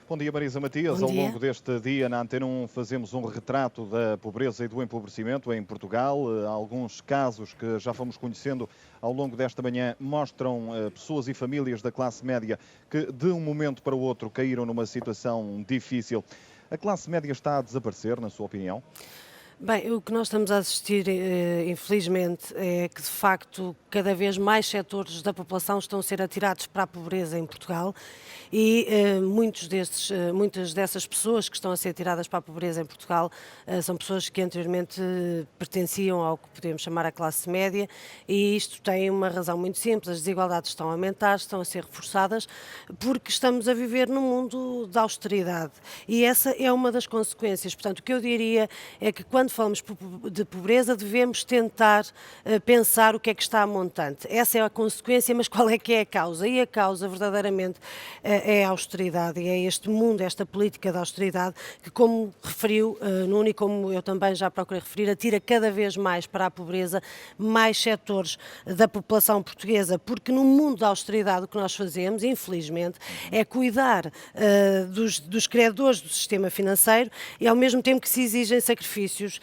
Bom dia, Marisa Matias. Bom Ao dia. longo deste dia, na Antena 1, fazemos um retrato da pobreza e do empobrecimento em Portugal. Alguns casos que já fomos conhecendo ao longo desta manhã mostram pessoas e famílias da classe média que, de um momento para o outro, caíram numa situação difícil. A classe média está a desaparecer, na sua opinião? Bem, o que nós estamos a assistir, infelizmente, é que de facto cada vez mais setores da população estão a ser atirados para a pobreza em Portugal e muitas dessas pessoas que estão a ser tiradas para a pobreza em Portugal são pessoas que anteriormente pertenciam ao que podemos chamar a classe média, e isto tem uma razão muito simples: as desigualdades estão a aumentar, estão a ser reforçadas, porque estamos a viver num mundo de austeridade, e essa é uma das consequências. Portanto, o que eu diria é que quando falamos de pobreza devemos tentar pensar o que é que está a montante. Essa é a consequência, mas qual é que é a causa? E a causa verdadeiramente é a austeridade, e é este mundo, esta política de austeridade que, como referiu Nuno, e como eu também já procurei referir, atira cada vez mais para a pobreza mais setores da população portuguesa, porque no mundo da austeridade o que nós fazemos, infelizmente, é cuidar dos credores do sistema financeiro, e ao mesmo tempo que se exigem sacrifícios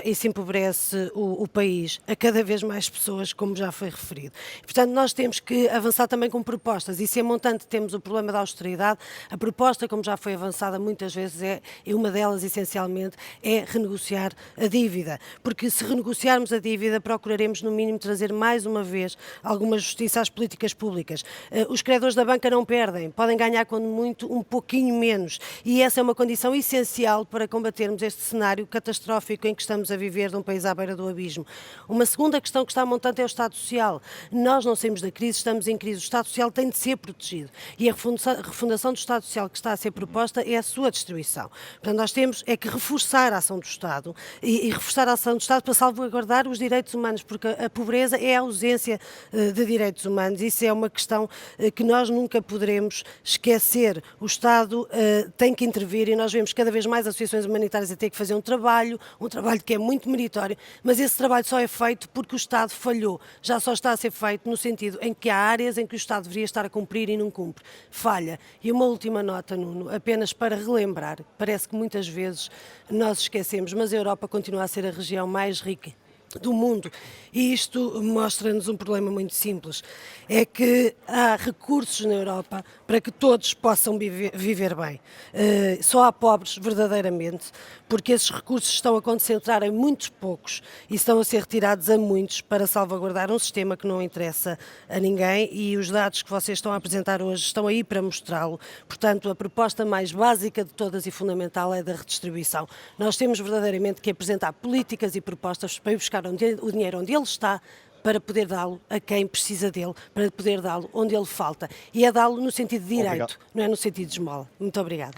e se empobrece o país a cada vez mais pessoas, como já foi referido. Portanto, nós temos que avançar também com propostas, e se a montante temos o problema da austeridade, a proposta, como já foi avançada muitas vezes, e uma delas essencialmente é renegociar a dívida, porque se renegociarmos a dívida procuraremos no mínimo trazer mais uma vez alguma justiça às políticas públicas. Os credores da banca não perdem, podem ganhar quando muito um pouquinho menos, e essa é uma condição essencial para combatermos este cenário catastrófico em que estamos a viver, de um país à beira do abismo. Uma segunda questão que está montante é o Estado Social. Nós não saímos da crise, estamos em crise. O Estado Social tem de ser protegido, e a refundação do Estado Social que está a ser proposta é a sua destruição. Portanto, nós temos que reforçar a ação do Estado, e reforçar a ação do Estado para salvaguardar os direitos humanos, porque a pobreza é a ausência de direitos humanos. Isso é uma questão que nós nunca poderemos esquecer. O Estado tem que intervir, e nós vemos cada vez mais associações humanitárias a ter que fazer um trabalho que é muito meritório, mas esse trabalho só é feito porque o Estado falhou. Já só está a ser feito no sentido em que há áreas em que o Estado deveria estar a cumprir e não cumpre. Falha. E uma última nota, Nuno, apenas para relembrar: parece que muitas vezes nós esquecemos, mas a Europa continua a ser a região mais rica do mundo, e isto mostra-nos um problema muito simples: é que há recursos na Europa para que todos possam viver bem. Só há pobres verdadeiramente, porque esses recursos estão a concentrar em muitos poucos e estão a ser retirados a muitos para salvaguardar um sistema que não interessa a ninguém, e os dados que vocês estão a apresentar hoje estão aí para mostrá-lo. Portanto, a proposta mais básica de todas e fundamental é da redistribuição. Nós temos verdadeiramente que apresentar políticas e propostas para ir buscar o dinheiro onde ele está, para poder dá-lo a quem precisa dele, para poder dá-lo onde ele falta. E é dá-lo no sentido de direito, Obrigado. não é no sentido de esmola. Muito obrigada.